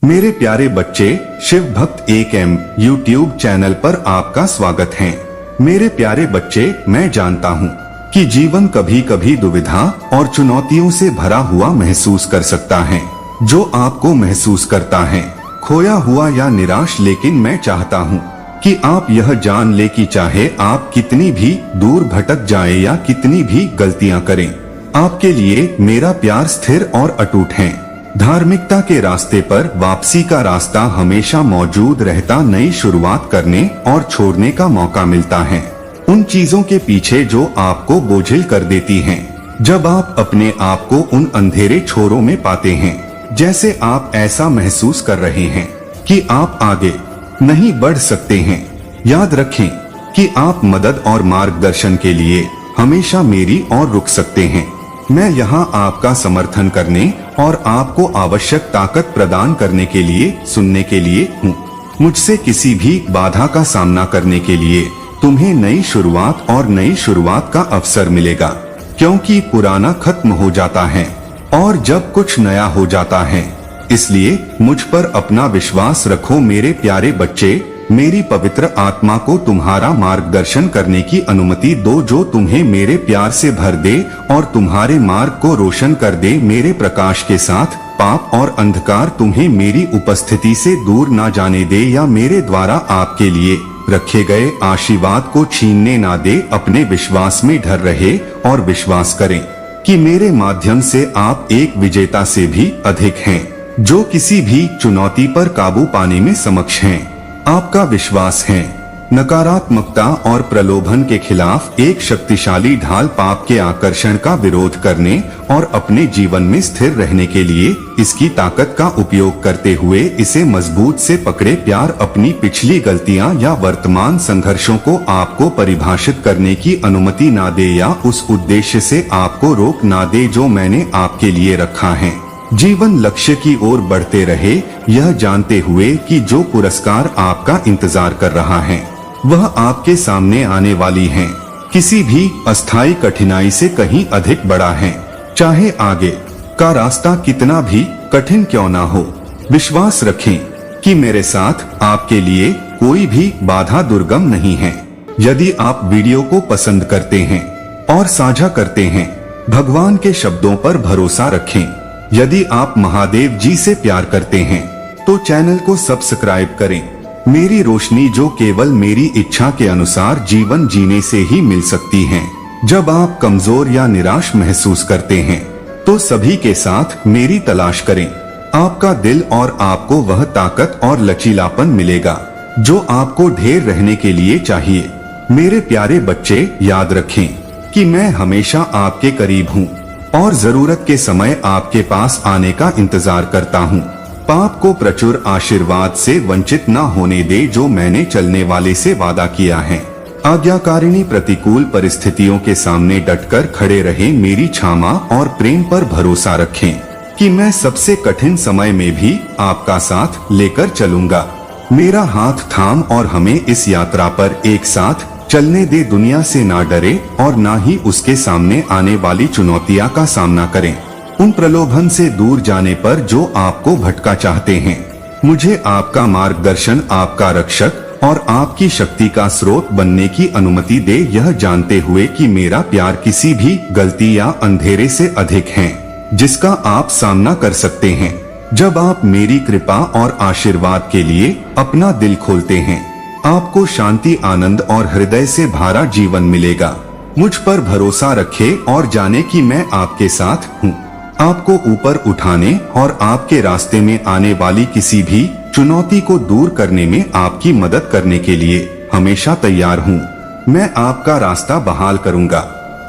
मेरे प्यारे बच्चे, शिव भक्त 1M यूट्यूब चैनल पर आपका स्वागत है। मेरे प्यारे बच्चे, मैं जानता हूँ कि जीवन कभी कभी दुविधा और चुनौतियों से भरा हुआ महसूस कर सकता है। जो आपको महसूस करता है खोया हुआ या निराश, लेकिन मैं चाहता हूँ कि आप यह जान ले कि चाहे आप कितनी भी दूर भटक जाएं या कितनी भी गलतियां करें, आपके लिए मेरा प्यार स्थिर और अटूट है। धार्मिकता के रास्ते पर वापसी का रास्ता हमेशा मौजूद रहता, नई शुरुआत करने और छोड़ने का मौका मिलता है उन चीजों के पीछे जो आपको बोझिल कर देती हैं। जब आप अपने आप को उन अंधेरे छोरों में पाते हैं, जैसे आप ऐसा महसूस कर रहे हैं कि आप आगे नहीं बढ़ सकते हैं, याद रखें कि आप मदद और मार्गदर्शन के लिए हमेशा मेरी ओर रुक सकते हैं। मैं यहाँ आपका समर्थन करने और आपको आवश्यक ताकत प्रदान करने के लिए, सुनने के लिए हूँ। मुझसे किसी भी बाधा का सामना करने के लिए तुम्हें नई शुरुआत और नई शुरुआत का अवसर मिलेगा, क्योंकि पुराना खत्म हो जाता है और जब कुछ नया हो जाता है। इसलिए मुझ पर अपना विश्वास रखो मेरे प्यारे बच्चे। मेरी पवित्र आत्मा को तुम्हारा मार्गदर्शन करने की अनुमति दो, जो तुम्हें मेरे प्यार से भर दे और तुम्हारे मार्ग को रोशन कर दे। मेरे प्रकाश के साथ पाप और अंधकार तुम्हें मेरी उपस्थिति से दूर ना जाने दे या मेरे द्वारा आपके लिए रखे गए आशीर्वाद को छीनने ना दे। अपने विश्वास में ढल रहे और विश्वास करें कि मेरे माध्यम से आप एक विजेता से भी अधिक हैं, जो किसी भी चुनौती पर काबू पाने में सक्षम हैं। आपका विश्वास है नकारात्मकता और प्रलोभन के खिलाफ एक शक्तिशाली ढाल, पाप के आकर्षण का विरोध करने और अपने जीवन में स्थिर रहने के लिए इसकी ताकत का उपयोग करते हुए इसे मजबूत से पकड़े। प्यार अपनी पिछली गलतियां या वर्तमान संघर्षों को आपको परिभाषित करने की अनुमति ना दे या उस उद्देश्य से आपको रोक ना दे जो मैंने आपके लिए रखा है। जीवन लक्ष्य की ओर बढ़ते रहे, यह जानते हुए कि जो पुरस्कार आपका इंतजार कर रहा है वह आपके सामने आने वाली है, किसी भी अस्थायी कठिनाई से कहीं अधिक बड़ा है। चाहे आगे का रास्ता कितना भी कठिन क्यों ना हो, विश्वास रखें कि मेरे साथ आपके लिए कोई भी बाधा दुर्गम नहीं है। यदि आप वीडियो को पसंद करते हैं और साझा करते हैं, भगवान के शब्दों पर भरोसा रखें। यदि आप महादेव जी से प्यार करते हैं तो चैनल को सब्सक्राइब करें। मेरी रोशनी जो केवल मेरी इच्छा के अनुसार जीवन जीने से ही मिल सकती है। जब आप कमजोर या निराश महसूस करते हैं तो सभी के साथ मेरी तलाश करें। आपका दिल और आपको वह ताकत और लचीलापन मिलेगा जो आपको ढेर रहने के लिए चाहिए। मेरे प्यारे बच्चे, याद रखें कि मैं हमेशा आपके करीब हूँ और जरूरत के समय आपके पास आने का इंतजार करता हूँ। पाप को प्रचुर आशीर्वाद से वंचित न होने दे जो मैंने चलने वाले से वादा किया है। आज्ञाकारिणी प्रतिकूल परिस्थितियों के सामने डटकर खड़े रहे। मेरी क्षमा और प्रेम पर भरोसा रखें कि मैं सबसे कठिन समय में भी आपका साथ लेकर चलूंगा। मेरा हाथ थाम और हमें इस यात्रा पर एक साथ चलने दे। दुनिया से ना डरे और ना ही उसके सामने आने वाली चुनौतियां का सामना करें। उन प्रलोभन से दूर जाने पर जो आपको भटका चाहते हैं। मुझे आपका मार्गदर्शन, आपका रक्षक और आपकी शक्ति का स्रोत बनने की अनुमति दे, यह जानते हुए कि मेरा प्यार किसी भी गलती या अंधेरे से अधिक है जिसका आप सामना कर सकते हैं। जब आप मेरी कृपा और आशीर्वाद के लिए अपना दिल खोलते हैं, आपको शांति, आनंद और हृदय से भरा जीवन मिलेगा। मुझ पर भरोसा रखें और जाने कि मैं आपके साथ हूँ। आपको ऊपर उठाने और आपके रास्ते में आने वाली किसी भी चुनौती को दूर करने में आपकी मदद करने के लिए हमेशा तैयार हूँ। मैं आपका रास्ता बहाल करूँगा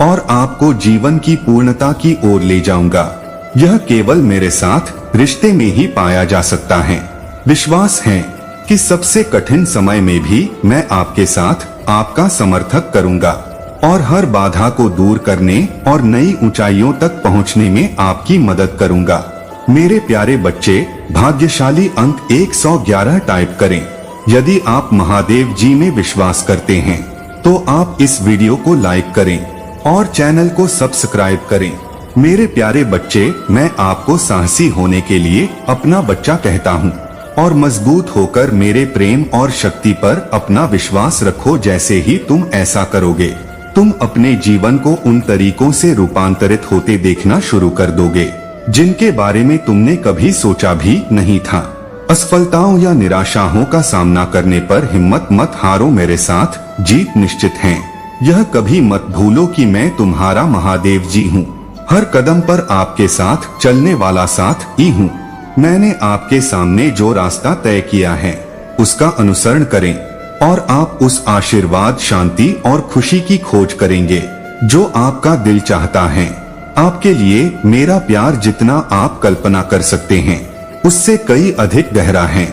और आपको जीवन की पूर्णता की ओर ले जाऊंगा। यह केवल मेरे साथ रिश्ते में ही पाया जा सकता है। विश्वास है कि सबसे कठिन समय में भी मैं आपके साथ आपका समर्थक करूंगा और हर बाधा को दूर करने और नई ऊंचाइयों तक पहुंचने में आपकी मदद करूंगा। मेरे प्यारे बच्चे, भाग्यशाली अंक 111 टाइप करें। यदि आप महादेव जी में विश्वास करते हैं तो आप इस वीडियो को लाइक करें और चैनल को सब्सक्राइब करें। मेरे प्यारे बच्चे, मैं आपको साहसी होने के लिए अपना बच्चा कहता हूँ। और मजबूत होकर मेरे प्रेम और शक्ति पर अपना विश्वास रखो। जैसे ही तुम ऐसा करोगे, तुम अपने जीवन को उन तरीकों से रूपांतरित होते देखना शुरू कर दोगे जिनके बारे में तुमने कभी सोचा भी नहीं था। असफलताओं या निराशाओं का सामना करने पर हिम्मत मत हारो, मेरे साथ जीत निश्चित है। यह कभी मत भूलो कि मैं तुम्हारा महादेव जी हूँ। हर कदम पर आपके साथ चलने वाला साथ ही हूँ। मैंने आपके सामने जो रास्ता तय किया है उसका अनुसरण करें और आप उस आशीर्वाद, शांति और खुशी की खोज करेंगे जो आपका दिल चाहता है। आपके लिए मेरा प्यार जितना आप कल्पना कर सकते हैं उससे कई अधिक गहरा है।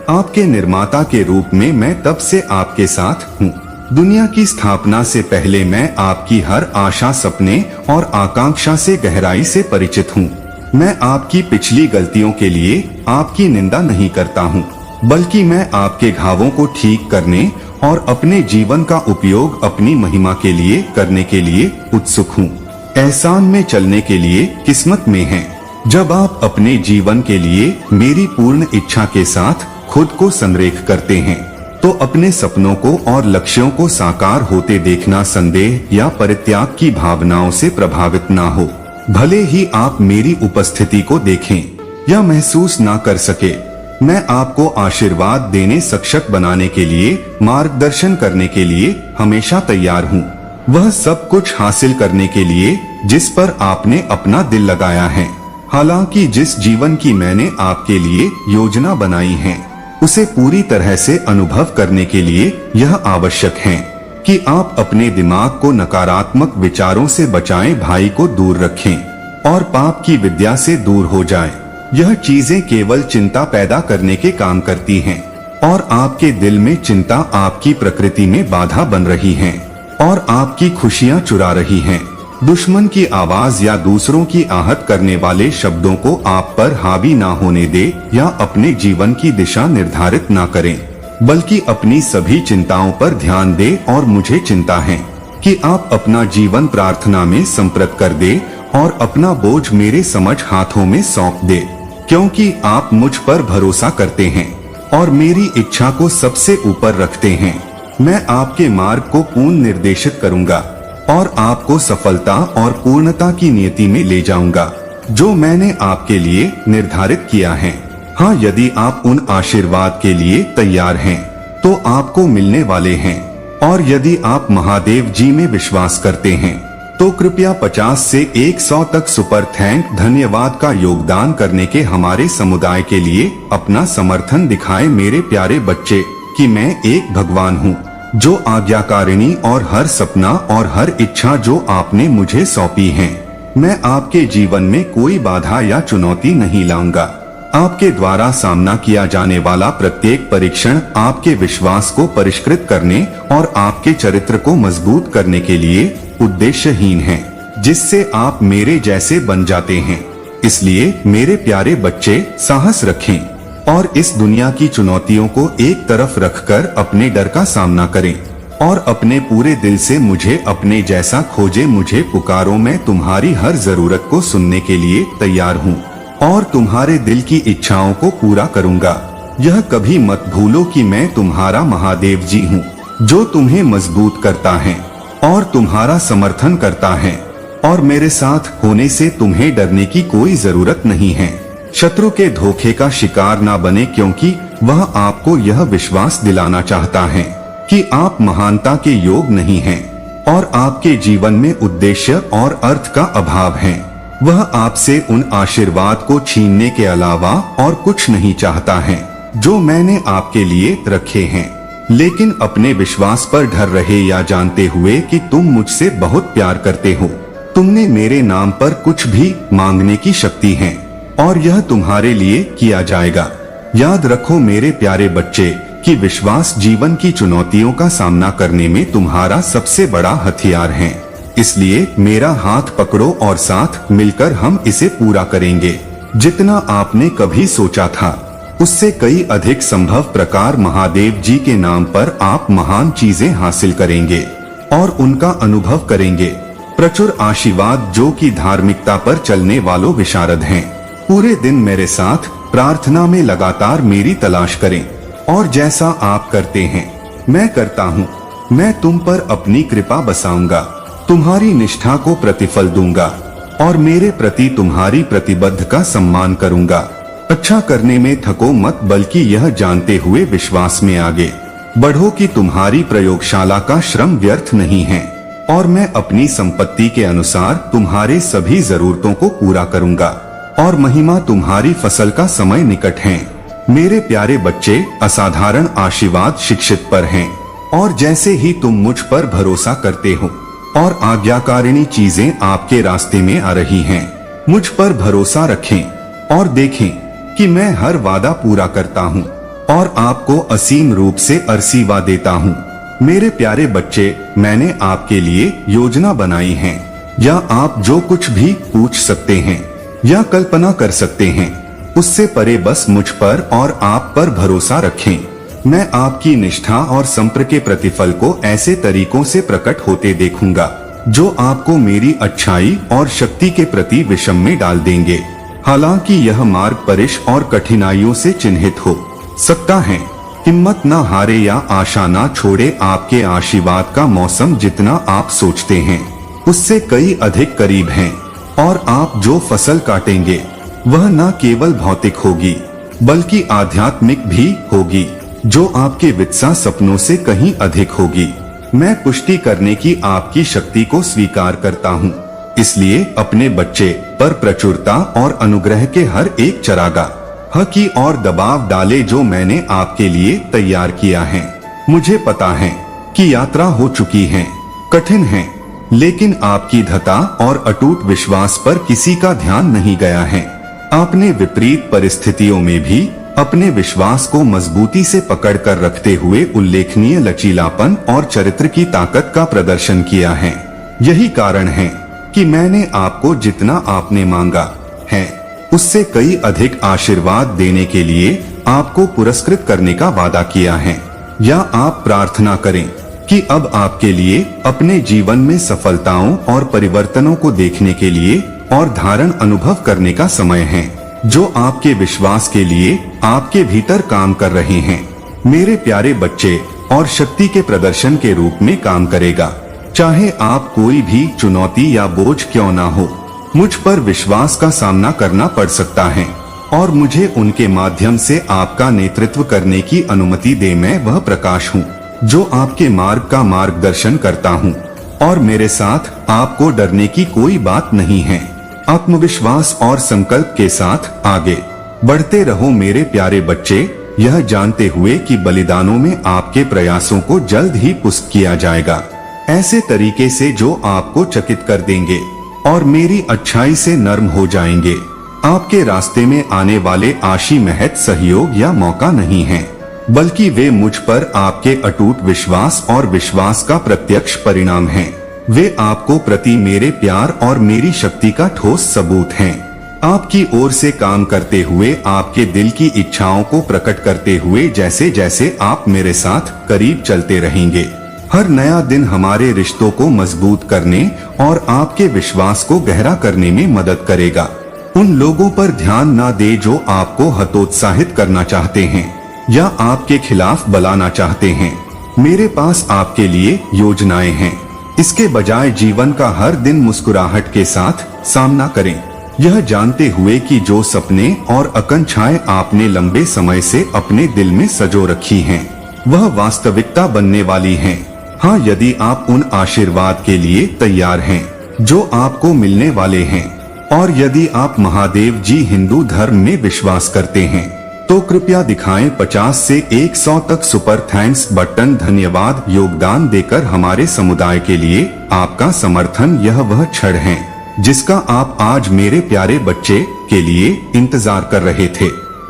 आपके निर्माता के रूप में मैं तब से आपके साथ हूँ। दुनिया की स्थापना से पहले मैं आपकी हर आशा, सपने और आकांक्षा से गहराई से परिचित हूँ। मैं आपकी पिछली गलतियों के लिए आपकी निंदा नहीं करता हूँ, बल्कि मैं आपके घावों को ठीक करने और अपने जीवन का उपयोग अपनी महिमा के लिए करने के लिए उत्सुक हूँ। एहसान में चलने के लिए किस्मत में है। जब आप अपने जीवन के लिए मेरी पूर्ण इच्छा के साथ खुद को संरेख करते हैं तो अपने सपनों को और लक्ष्यों को साकार होते देखना संदेह या परित्याग की भावनाओं से प्रभावित ना हो। भले ही आप मेरी उपस्थिति को देखें या महसूस ना कर सके, मैं आपको आशीर्वाद देने, सशक्त बनाने के लिए, मार्गदर्शन करने के लिए हमेशा तैयार हूँ। वह सब कुछ हासिल करने के लिए जिस पर आपने अपना दिल लगाया है। हालांकि जिस जीवन की मैंने आपके लिए योजना बनाई है उसे पूरी तरह से अनुभव करने के लिए यह आवश्यक है कि आप अपने दिमाग को नकारात्मक विचारों से बचाएं, भाई को दूर रखें और पाप की विद्या से दूर हो जाएं। यह चीजें केवल चिंता पैदा करने के काम करती हैं और आपके दिल में चिंता आपकी प्रकृति में बाधा बन रही है और आपकी खुशियां चुरा रही हैं। दुश्मन की आवाज या दूसरों की आहत करने वाले शब्दों को आप पर हावी ना होने दे या अपने जीवन की दिशा निर्धारित ना करें, बल्कि अपनी सभी चिंताओं पर ध्यान दे। और मुझे चिंता है कि आप अपना जीवन प्रार्थना में समर्पित कर दे और अपना बोझ मेरे समझ हाथों में सौंप दे, क्योंकि आप मुझ पर भरोसा करते हैं और मेरी इच्छा को सबसे ऊपर रखते हैं। मैं आपके मार्ग को पूर्ण निर्देशित करूंगा और आपको सफलता और पूर्णता की नियति में ले जाऊंगा जो मैंने आपके लिए निर्धारित किया है। हाँ, यदि आप उन आशीर्वाद के लिए तैयार हैं तो आपको मिलने वाले हैं। और यदि आप महादेव जी में विश्वास करते हैं तो कृपया 50 से 100 तक सुपर थैंक धन्यवाद का योगदान करने के हमारे समुदाय के लिए अपना समर्थन दिखाएं। मेरे प्यारे बच्चे, कि मैं एक भगवान हूँ जो आज्ञाकारिणी और हर सपना और हर इच्छा जो आपने मुझे सौंपी है, मैं आपके जीवन में कोई बाधा या चुनौती नहीं लाऊंगा। आपके द्वारा सामना किया जाने वाला प्रत्येक परीक्षण आपके विश्वास को परिष्कृत करने और आपके चरित्र को मजबूत करने के लिए उद्देश्यहीन है, जिससे आप मेरे जैसे बन जाते हैं। इसलिए मेरे प्यारे बच्चे, साहस रखें और इस दुनिया की चुनौतियों को एक तरफ रखकर अपने डर का सामना करें और अपने पूरे दिल से मुझे अपने जैसा खोजे। मुझे पुकारो, मैं तुम्हारी हर जरूरत को सुनने के लिए तैयार हूँ और तुम्हारे दिल की इच्छाओं को पूरा करूँगा। यह कभी मत भूलो कि मैं तुम्हारा महादेव जी हूँ जो तुम्हें मजबूत करता है और तुम्हारा समर्थन करता है, और मेरे साथ होने से तुम्हें डरने की कोई जरूरत नहीं है। शत्रु के धोखे का शिकार ना बने, क्योंकि वह आपको यह विश्वास दिलाना चाहता है कि आप महानता के योग नहीं हैं और आपके जीवन में उद्देश्य और अर्थ का अभाव है। वह आपसे उन आशीर्वाद को छीनने के अलावा और कुछ नहीं चाहता है जो मैंने आपके लिए रखे हैं। लेकिन अपने विश्वास पर डर रहे या जानते हुए कि तुम मुझसे बहुत प्यार करते हो, तुमने मेरे नाम पर कुछ भी मांगने की शक्ति है और यह तुम्हारे लिए किया जाएगा। याद रखो मेरे प्यारे बच्चे कि विश्वास जीवन की चुनौतियों का सामना करने में तुम्हारा सबसे बड़ा हथियार है। इसलिए मेरा हाथ पकड़ो और साथ मिलकर हम इसे पूरा करेंगे। जितना आपने कभी सोचा था उससे कई अधिक संभव प्रकार महादेव जी के नाम पर आप महान चीजें हासिल करेंगे और उनका अनुभव करेंगे। प्रचुर आशीर्वाद जो कि धार्मिकता पर चलने वालों विशारद हैं पूरे दिन मेरे साथ प्रार्थना में लगातार मेरी तलाश करें और जैसा आप करते हैं मैं करता हूँ। मैं तुम पर अपनी कृपा बसाऊंगा, तुम्हारी निष्ठा को प्रतिफल दूंगा और मेरे प्रति तुम्हारी प्रतिबद्ध का सम्मान करूंगा। अच्छा करने में थको मत, बल्कि यह जानते हुए विश्वास में आगे बढ़ो कि तुम्हारी प्रयोगशाला का श्रम व्यर्थ नहीं है और मैं अपनी संपत्ति के अनुसार तुम्हारे सभी जरूरतों को पूरा करूंगा और महिमा तुम्हारी फसल का समय निकट है। मेरे प्यारे बच्चे, असाधारण आशीर्वाद शिक्षित पर हैं और जैसे ही तुम मुझ पर भरोसा करते हो और आज्ञाकारिणी चीजें आपके रास्ते में आ रही हैं, मुझ पर भरोसा रखें और देखें कि मैं हर वादा पूरा करता हूँ और आपको असीम रूप से आशीर्वाद देता हूँ। मेरे प्यारे बच्चे, मैंने आपके लिए योजना बनाई है, या आप जो कुछ भी पूछ सकते हैं या कल्पना कर सकते हैं उससे परे बस मुझ पर और आप पर भरोसा रखें। मैं आपकी निष्ठा और संप्र के प्रतिफल को ऐसे तरीकों से प्रकट होते देखूंगा जो आपको मेरी अच्छाई और शक्ति के प्रति विषम में डाल देंगे। हालांकि यह मार्ग परिश और कठिनाइयों से चिन्हित हो सकता है, हिम्मत न हारे या आशा न छोड़े। आपके आशीर्वाद का मौसम जितना आप सोचते हैं उससे कई अधिक करीब है और आप जो फसल काटेंगे वह न केवल भौतिक होगी बल्कि आध्यात्मिक भी होगी, जो आपके वित्सा सपनों से कहीं अधिक होगी। मैं पुष्टि करने की आपकी शक्ति को स्वीकार करता हूँ, इसलिए अपने बच्चे पर प्रचुरता और अनुग्रह के हर एक चरागाह की और दबाव डाले जो मैंने आपके लिए तैयार किया है। मुझे पता है कि यात्रा हो चुकी है, कठिन है, लेकिन आपकी धता और अटूट विश्वास पर किसी का ध्यान नहीं गया है। आपने विपरीत परिस्थितियों में भी अपने विश्वास को मजबूती से पकड़कर रखते हुए उल्लेखनीय लचीलापन और चरित्र की ताकत का प्रदर्शन किया है। यही कारण है कि मैंने आपको जितना आपने मांगा है उससे कई अधिक आशीर्वाद देने के लिए आपको पुरस्कृत करने का वादा किया है। या आप प्रार्थना करें कि अब आपके लिए अपने जीवन में सफलताओं और परिवर्तनों को देखने के लिए और धारण अनुभव करने का समय है, जो आपके विश्वास के लिए आपके भीतर काम कर रहे हैं। मेरे प्यारे बच्चे, और शक्ति के प्रदर्शन के रूप में काम करेगा, चाहे आप कोई भी चुनौती या बोझ क्यों ना हो। मुझ पर विश्वास का सामना करना पड़ सकता है और मुझे उनके माध्यम से आपका नेतृत्व करने की अनुमति दे। मैं वह प्रकाश हूँ जो आपके मार्ग का मार्गदर्शन करता हूँ और मेरे साथ आपको डरने की कोई बात नहीं है। आत्मविश्वास और संकल्प के साथ आगे बढ़ते रहो मेरे प्यारे बच्चे, यह जानते हुए कि बलिदानों में आपके प्रयासों को जल्द ही पुष्ट किया जाएगा, ऐसे तरीके से जो आपको चकित कर देंगे और मेरी अच्छाई से नर्म हो जाएंगे। आपके रास्ते में आने वाले आशी महज सहयोग या मौका नहीं है, बल्कि वे मुझ पर आपके अटूट विश्वास और विश्वास का प्रत्यक्ष परिणाम हैं। वे आपको प्रति मेरे प्यार और मेरी शक्ति का ठोस सबूत हैं। आपकी ओर से काम करते हुए, आपके दिल की इच्छाओं को प्रकट करते हुए, जैसे जैसे आप मेरे साथ करीब चलते रहेंगे, हर नया दिन हमारे रिश्तों को मजबूत करने और आपके विश्वास को गहरा करने में मदद करेगा। उन लोगों पर ध्यान न दे जो आपको हतोत्साहित करना चाहते हैं या आपके खिलाफ बुलाना चाहते हैं। मेरे पास आपके लिए योजनाएं हैं। इसके बजाय जीवन का हर दिन मुस्कुराहट के साथ सामना करें, यह जानते हुए कि जो सपने और आकांक्षाएं आपने लंबे समय से अपने दिल में सजो रखी हैं, वह वास्तविकता बनने वाली हैं। हाँ, यदि आप उन आशीर्वाद के लिए तैयार हैं जो आपको मिलने वाले हैं, और यदि आप महादेव जी हिंदू धर्म में विश्वास करते हैं, तो कृपया दिखाएं 50 से 100 तक सुपर थैंक्स बटन। धन्यवाद। योगदान देकर हमारे समुदाय के लिए आपका समर्थन यह वह क्षण है जिसका आप आज मेरे प्यारे बच्चे के लिए इंतजार कर रहे थे।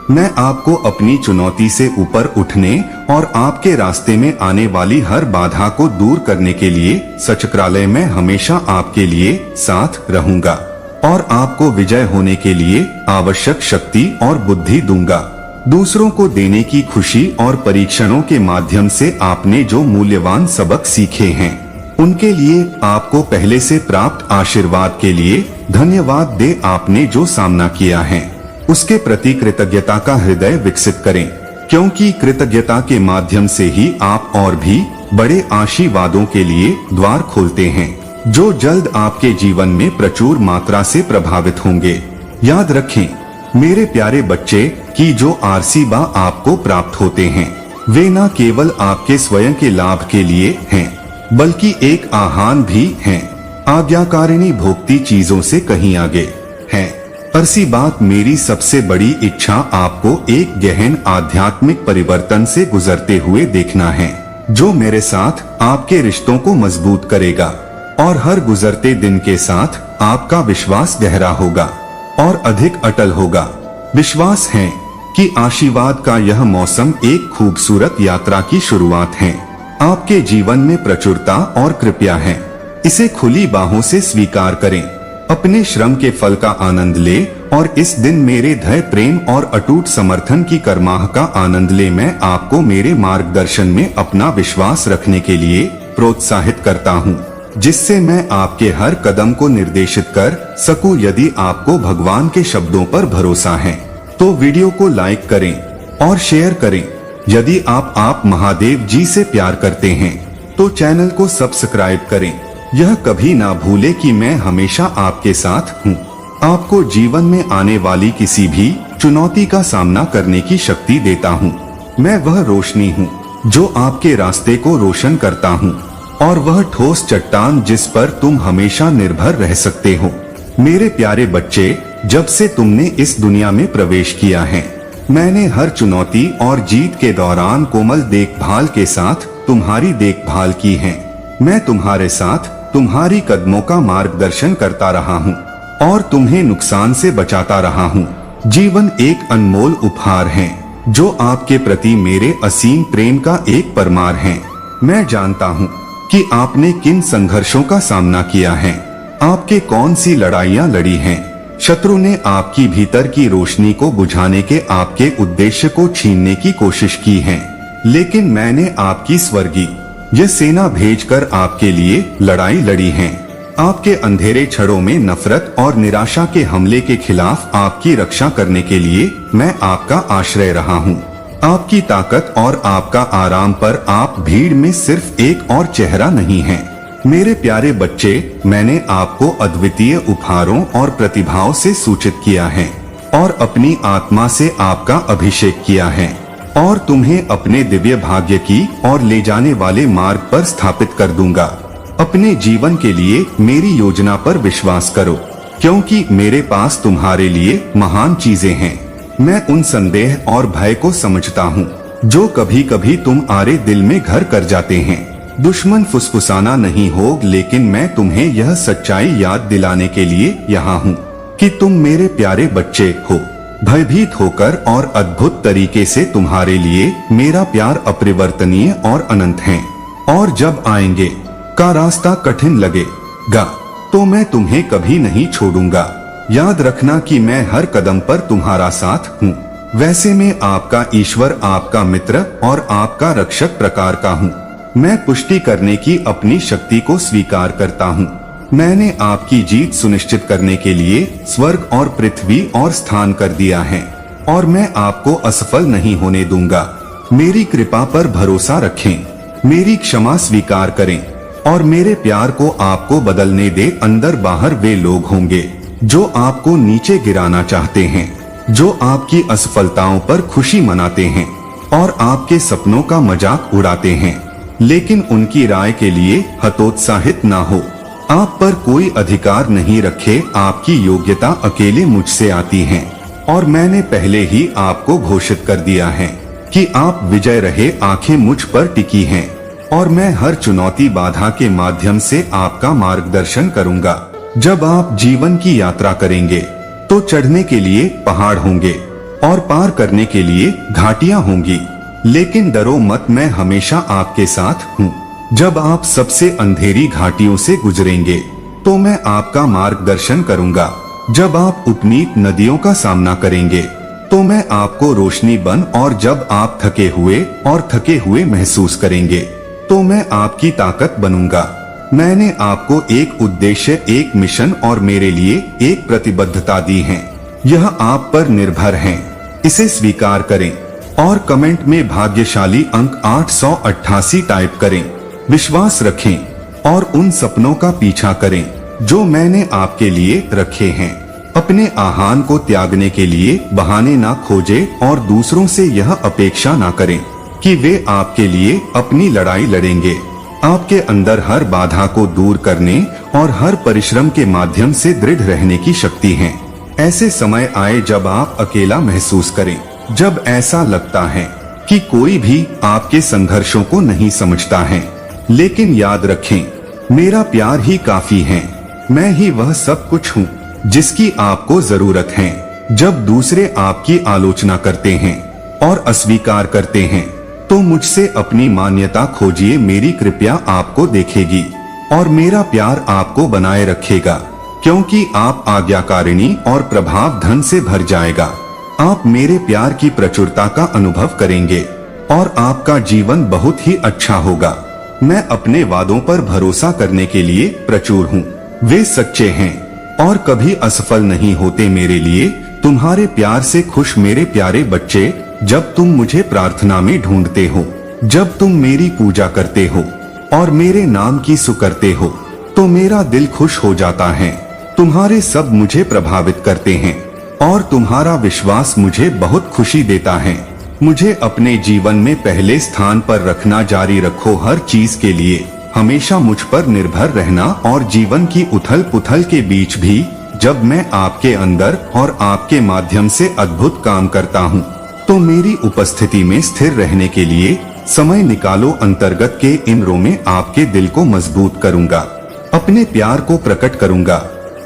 मैं आपको अपनी चुनौती से ऊपर उठने और आपके रास्ते में आने वाली हर बाधा को दूर करने के लिए सचक्रालय में हमेशा आपके लिए साथ रहूंगा और आपको विजय होने के लिए आवश्यक शक्ति और बुद्धि दूंगा। दूसरों को देने की खुशी और परीक्षणों के माध्यम से आपने जो मूल्यवान सबक सीखे हैं, उनके लिए आपको पहले से प्राप्त आशीर्वाद के लिए धन्यवाद दे। आपने जो सामना किया है उसके प्रति कृतज्ञता का हृदय विकसित करें, क्योंकि कृतज्ञता के माध्यम से ही आप और भी बड़े आशीर्वादों के लिए द्वार खोलते हैं, जो जल्द आपके जीवन में प्रचुर मात्रा से प्रभावित होंगे। याद रखें मेरे प्यारे बच्चे कि जो आशीर्वाद आपको प्राप्त होते हैं वे न केवल आपके स्वयं के लाभ के लिए हैं, बल्कि एक आह्वान भी हैं, आज्ञाकारिणी भोक्ति चीजों से कहीं आगे है। ऐसी बात मेरी सबसे बड़ी इच्छा आपको एक गहन आध्यात्मिक परिवर्तन से गुजरते हुए देखना है, जो मेरे साथ आपके रिश्तों को मजबूत करेगा और हर गुजरते दिन के साथ आपका विश्वास गहरा होगा और अधिक अटल होगा। विश्वास है कि आशीर्वाद का यह मौसम एक खूबसूरत यात्रा की शुरुआत है। आपके जीवन में प्रचुरता और कृपया है, इसे खुली बाहों से स्वीकार करें। अपने श्रम के फल का आनंद ले और इस दिन मेरे धैर्य, प्रेम और अटूट समर्थन की करमाह का आनंद ले। मैं आपको मेरे मार्गदर्शन में अपना विश्वास रखने के लिए प्रोत्साहित करता हूँ, जिससे मैं आपके हर कदम को निर्देशित कर सकूं। यदि आपको भगवान के शब्दों पर भरोसा है तो वीडियो को लाइक करें और शेयर करें। यदि आप महादेव जी से प्यार करते हैं तो चैनल को सब्सक्राइब करें। यह कभी ना भूले कि मैं हमेशा आपके साथ हूँ। आपको जीवन में आने वाली किसी भी चुनौती का सामना करने की शक्ति देता हूँ। मैं वह रोशनी हूँ जो आपके रास्ते को रोशन करता हूँ और वह ठोस चट्टान जिस पर तुम हमेशा निर्भर रह सकते हो। मेरे प्यारे बच्चे, जब से तुमने इस दुनिया में प्रवेश किया है, मैंने हर चुनौती और जीत के दौरान कोमल देखभाल के साथ तुम्हारी देखभाल की है। मैं तुम्हारे साथ तुम्हारी कदमों का मार्गदर्शन करता रहा हूँ और तुम्हें नुकसान से बचाता रहा हूँ। जीवन एक अनमोल उपहार है जो आपके प्रति मेरे असीम प्रेम का एक परमार है। मैं जानता हूँ कि आपने किन संघर्षों का सामना किया है, आपके कौन सी लड़ाइयाँ लड़ी हैं। शत्रु ने आपकी भीतर की रोशनी को बुझाने के आपके उद्देश्य को छीनने की कोशिश की है, लेकिन मैंने आपकी स्वर्गीय यह सेना भेजकर आपके लिए लड़ाई लड़ी है। आपके अंधेरे छड़ों में नफरत और निराशा के हमले के खिलाफ आपकी रक्षा करने के लिए मैं आपका आश्रय रहा हूँ। आपकी ताकत और आपका आराम पर आप भीड़ में सिर्फ एक और चेहरा नहीं है। मेरे प्यारे बच्चे, मैंने आपको अद्वितीय उपहारों और प्रतिभाओं से सूचित किया है और अपनी आत्मा से आपका अभिषेक किया है और तुम्हें अपने दिव्य भाग्य की और ले जाने वाले मार्ग पर स्थापित कर दूंगा। अपने जीवन के लिए मेरी योजना पर विश्वास करो, क्योंकि मेरे पास तुम्हारे लिए महान चीजें हैं। मैं उन संदेह और भय को समझता हूँ जो कभी कभी तुम्हारे दिल में घर कर जाते हैं। दुश्मन फुसफुसाना नहीं हो, लेकिन मैं तुम्हें यह सच्चाई याद दिलाने के लिए यहाँ हूँ कि तुम मेरे प्यारे बच्चे हो। भयभीत होकर और अद्भुत तरीके से तुम्हारे लिए मेरा प्यार अपरिवर्तनीय और अनंत है। और जब आएंगे का रास्ता कठिन लगेगा तो मैं तुम्हें कभी नहीं छोड़ूंगा। याद रखना कि मैं हर कदम पर तुम्हारा साथ हूँ। वैसे मैं आपका ईश्वर, आपका मित्र और आपका रक्षक प्रकार का हूँ। मैं पुष्टि करने की अपनी शक्ति को स्वीकार करता हूँ। मैंने आपकी जीत सुनिश्चित करने के लिए स्वर्ग और पृथ्वी और स्थान कर दिया है और मैं आपको असफल नहीं होने दूंगा। मेरी कृपा पर भरोसा रखें, मेरी क्षमा स्वीकार करें और मेरे प्यार को आपको बदलने दे। अंदर बाहर वे लोग होंगे जो आपको नीचे गिराना चाहते हैं, जो आपकी असफलताओं पर खुशी मनाते हैं और आपके सपनों का मजाक उड़ाते हैं, लेकिन उनकी राय के लिए हतोत्साहित ना हो। आप पर कोई अधिकार नहीं रखे। आपकी योग्यता अकेले मुझसे आती है और मैंने पहले ही आपको घोषित कर दिया है कि आप विजय रहे। आंखें मुझ पर टिकी हैं और मैं हर चुनौती बाधा के माध्यम से आपका मार्गदर्शन करूंगा। जब आप जीवन की यात्रा करेंगे तो चढ़ने के लिए पहाड़ होंगे और पार करने के लिए घाटियां होंगी, लेकिन डरो मत, मैं हमेशा आपके साथ हूँ। जब आप सबसे अंधेरी घाटियों से गुजरेंगे तो मैं आपका मार्गदर्शन करूंगा। जब आप उपनीत नदियों का सामना करेंगे तो मैं आपको रोशनी बन, और जब आप थके हुए महसूस करेंगे तो मैं आपकी ताकत बनूंगा। मैंने आपको एक उद्देश्य, एक मिशन और मेरे लिए एक प्रतिबद्धता दी है। यह आप पर निर्भर है, इसे स्वीकार करें और कमेंट में भाग्यशाली अंक 888 टाइप करें। विश्वास रखें और उन सपनों का पीछा करें जो मैंने आपके लिए रखे हैं। अपने आह्वान को त्यागने के लिए बहाने ना खोजें और दूसरों से यह अपेक्षा ना करें कि वे आपके लिए अपनी लड़ाई लड़ेंगे। आपके अंदर हर बाधा को दूर करने और हर परिश्रम के माध्यम से दृढ़ रहने की शक्ति है। ऐसे समय आए जब आप अकेला महसूस करें, जब ऐसा लगता है कि कोई भी आपके संघर्षों को नहीं समझता है। लेकिन याद रखें, मेरा प्यार ही काफी है। मैं ही वह सब कुछ हूँ जिसकी आपको जरूरत है। जब दूसरे आपकी आलोचना करते हैं और अस्वीकार करते हैं, तो मुझसे अपनी मान्यता खोजिए। मेरी कृपा आपको देखेगी और मेरा प्यार आपको बनाए रखेगा, क्योंकि आप आज्ञाकारिणी और प्रभाव धन से भर जाएगा। आप मेरे प्यार की प्रचुरता का अनुभव करेंगे और आपका जीवन बहुत ही अच्छा होगा। मैं अपने वादों पर भरोसा करने के लिए प्रचुर हूँ। वे सच्चे हैं और कभी असफल नहीं होते। मेरे लिए तुम्हारे प्यार से खुश मेरे प्यारे बच्चे। जब तुम मुझे प्रार्थना में ढूंढते हो, जब तुम मेरी पूजा करते हो और मेरे नाम की सुकरते हो, तो मेरा दिल खुश हो जाता है। तुम्हारे सब मुझे प्रभावित करते हैं और तुम्हारा विश्वास मुझे बहुत खुशी देता है। मुझे अपने जीवन में पहले स्थान पर रखना जारी रखो। हर चीज के लिए हमेशा मुझ पर निर्भर रहना और जीवन की उथल पुथल के बीच भी जब मैं आपके अंदर और आपके माध्यम से अद्भुत काम करता हूँ, तो मेरी उपस्थिति में स्थिर रहने के लिए समय निकालो। अंतर्गत के इन्द्रों में आपके दिल को मजबूत करूँगा, अपने प्यार को प्रकट करूँगा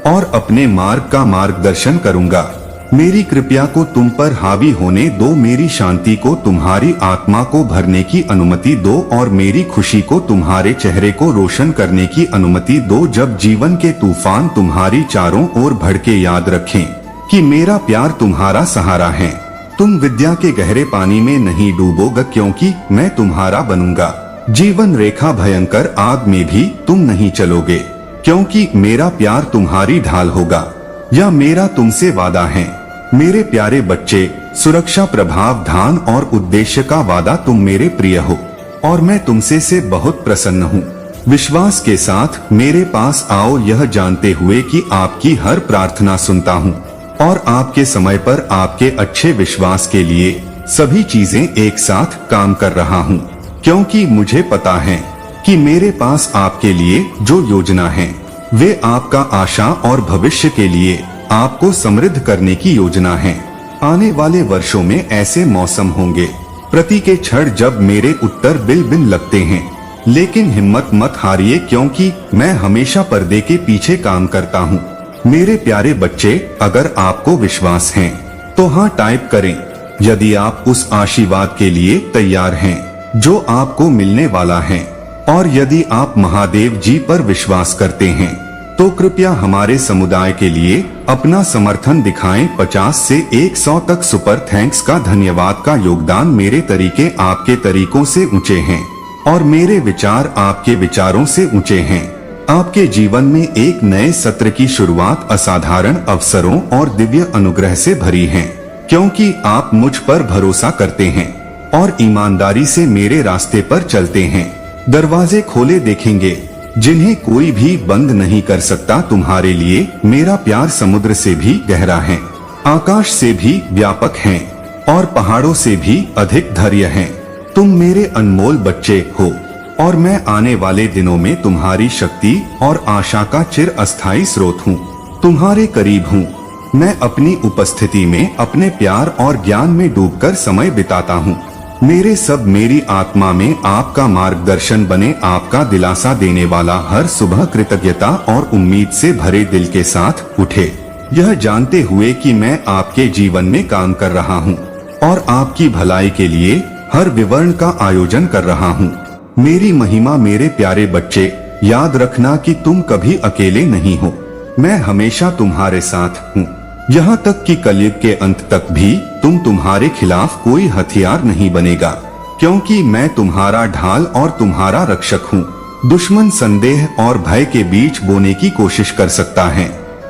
और अपने मार्ग का मार्गदर्शन करूँगा। मेरी कृपा को तुम पर हावी होने दो। मेरी शांति को तुम्हारी आत्मा को भरने की अनुमति दो और मेरी खुशी को तुम्हारे चेहरे को रोशन करने की अनुमति दो। जब जीवन के तूफान तुम्हारी चारों ओर भड़के, याद रखें कि मेरा प्यार तुम्हारा सहारा है। तुम विद्या के गहरे पानी में नहीं डूबोगे, क्योंकि मैं तुम्हारा बनूंगा। जीवन रेखा भयंकर आग में भी तुम नहीं चलोगे, क्योंकि मेरा प्यार तुम्हारी ढाल होगा। यह मेरा तुमसे वादा है मेरे प्यारे बच्चे। सुरक्षा, प्रभाव, ध्यान और उद्देश्य का वादा। तुम मेरे प्रिय हो और मैं तुमसे से बहुत प्रसन्न हूँ। विश्वास के साथ मेरे पास आओ, यह जानते हुए कि आपकी हर प्रार्थना सुनता हूँ और आपके समय पर आपके अच्छे विश्वास के लिए सभी चीजें एक साथ काम कर रहा हूँ, क्योंकि मुझे पता है कि मेरे पास आपके लिए जो योजना है वे आपका आशा और भविष्य के लिए आपको समृद्ध करने की योजना है। आने वाले वर्षों में ऐसे मौसम होंगे प्रति के क्षण जब मेरे उत्तर बिल लगते हैं, लेकिन हिम्मत मत हारिए, क्योंकि मैं हमेशा पर्दे के पीछे काम करता हूँ। मेरे प्यारे बच्चे, अगर आपको विश्वास है तो हाँ टाइप करें यदि आप उस आशीर्वाद के लिए तैयार हैं जो आपको मिलने वाला है। और यदि आप महादेव जी पर विश्वास करते हैं तो कृपया हमारे समुदाय के लिए अपना समर्थन दिखाएं। 50 से 100 तक सुपर थैंक्स का धन्यवाद का योगदान। मेरे तरीके आपके तरीकों से ऊंचे हैं और मेरे विचार आपके विचारों से ऊंचे हैं। आपके जीवन में एक नए सत्र की शुरुआत असाधारण अवसरों और दिव्य अनुग्रह से भरी है, क्योंकि आप मुझ पर भरोसा करते हैं और ईमानदारी से मेरे रास्ते पर चलते हैं। दरवाजे खोले देखेंगे जिन्हें कोई भी बंद नहीं कर सकता। तुम्हारे लिए मेरा प्यार समुद्र से भी गहरा है, आकाश से भी व्यापक है और पहाड़ों से भी अधिक धैर्य है। तुम मेरे अनमोल बच्चे हो और मैं आने वाले दिनों में तुम्हारी शक्ति और आशा का चिर अस्थायी स्रोत हूँ। तुम्हारे करीब हूँ। मैं अपनी उपस्थिति में अपने प्यार और ज्ञान में डूबकर समय बिताता हूँ। मेरे सब मेरी आत्मा में आपका मार्गदर्शन बने। आपका दिलासा देने वाला हर सुबह कृतज्ञता और उम्मीद से भरे दिल के साथ उठे, यह जानते हुए कि मैं आपके जीवन में काम कर रहा हूँ और आपकी भलाई के लिए हर विवरण का आयोजन कर रहा हूँ। मेरी महिमा। मेरे प्यारे बच्चे, याद रखना कि तुम कभी अकेले नहीं हो। मैं हमेशा तुम्हारे साथ हूँ, यहाँ तक कि कलयुग के अंत तक भी तुम्हारे खिलाफ कोई हथियार नहीं बनेगा, क्योंकि मैं तुम्हारा ढाल और तुम्हारा रक्षक हूँ। दुश्मन संदेह और भय के बीच बोने की कोशिश कर सकता है,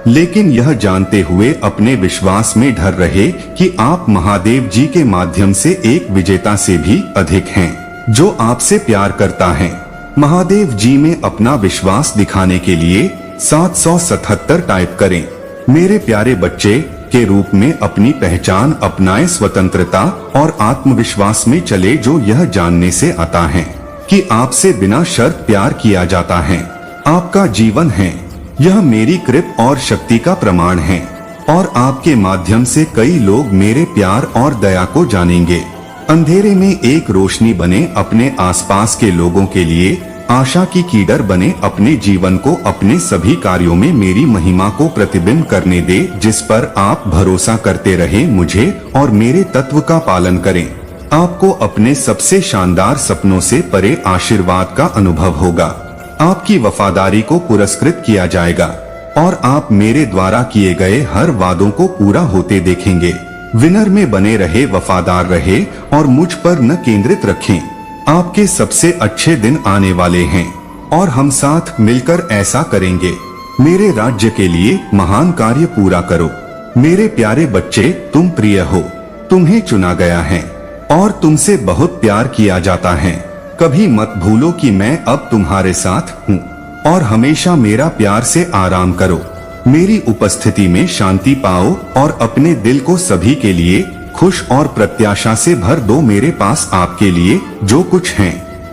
लेकिन यह जानते हुए अपने विश्वास में ढर रहे कि आप महादेव जी के माध्यम से एक विजेता से भी अधिक हैं, जो आपसे प्यार करता है। महादेव जी में अपना विश्वास दिखाने के लिए 777 टाइप करें। मेरे प्यारे बच्चे के रूप में अपनी पहचान अपनाए, स्वतंत्रता और आत्मविश्वास में चले, जो यह जानने से आता है कि आपसे बिना शर्त प्यार किया जाता है। आपका जीवन है, यह मेरी कृपा और शक्ति का प्रमाण है और आपके माध्यम से कई लोग मेरे प्यार और दया को जानेंगे। अंधेरे में एक रोशनी बने, अपने आसपास के लोगों के लिए आशा की कीडर बने, अपने जीवन को अपने सभी कार्यों में मेरी महिमा को प्रतिबिंब करने दे, जिस पर आप भरोसा करते रहे, मुझे और मेरे तत्व का पालन करें। आपको अपने सबसे शानदार सपनों से परे आशीर्वाद का अनुभव होगा। आपकी वफादारी को पुरस्कृत किया जाएगा और आप मेरे द्वारा किए गए हर वादों को पूरा होते देखेंगे। विनर में बने रहे, वफादार रहे और मुझ पर न केंद्रित रखें। आपके सबसे अच्छे दिन आने वाले हैं और हम साथ मिलकर ऐसा करेंगे। मेरे राज्य के लिए महान कार्य पूरा करो। मेरे प्यारे बच्चे, तुम प्रिय हो, तुम्हें चुना गया है और तुमसे बहुत प्यार किया जाता है। कभी मत भूलो कि मैं अब तुम्हारे साथ हूँ और हमेशा मेरा प्यार से आराम करो। मेरी उपस्थिति में शांति पाओ और अपने दिल को सभी के लिए खुश और प्रत्याशा से भर दो। मेरे पास आपके लिए जो कुछ है,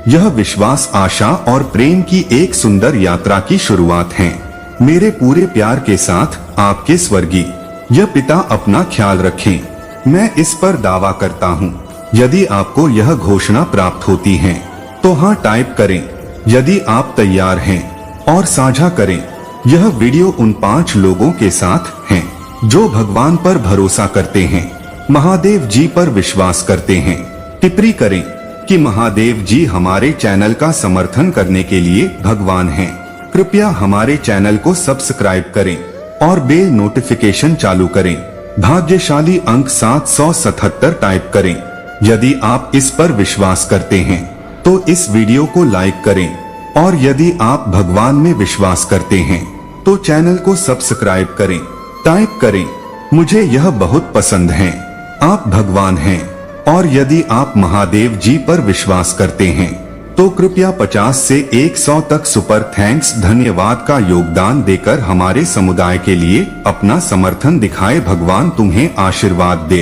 यह विश्वास, आशा और प्रेम की एक सुंदर यात्रा की शुरुआत है। मेरे पूरे प्यार के साथ आपके स्वर्गीय यह पिता अपना ख्याल रखें। मैं इस पर दावा करता हूँ। यदि आपको यह घोषणा प्राप्त होती है तो हाँ टाइप करें यदि आप तैयार हैं और साझा करें। यह वीडियो उन 5 लोगों के साथ है जो भगवान पर भरोसा करते हैं, महादेव जी पर विश्वास करते हैं। टिप्पणी करें कि महादेव जी हमारे चैनल का समर्थन करने के लिए भगवान हैं। कृपया हमारे चैनल को सब्सक्राइब करें और बेल नोटिफिकेशन चालू करें। भाग्यशाली अंक 777 टाइप करें। यदि आप इस पर विश्वास करते हैं तो इस वीडियो को लाइक करें और यदि आप भगवान में विश्वास करते हैं तो चैनल को सब्सक्राइब करें। टाइप करें, मुझे यह बहुत पसंद है, आप भगवान हैं। और यदि आप महादेव जी पर विश्वास करते हैं तो कृपया 50 से 100 तक सुपर थैंक्स धन्यवाद का योगदान देकर हमारे समुदाय के लिए अपना समर्थन दिखाए। भगवान तुम्हें आशीर्वाद दे।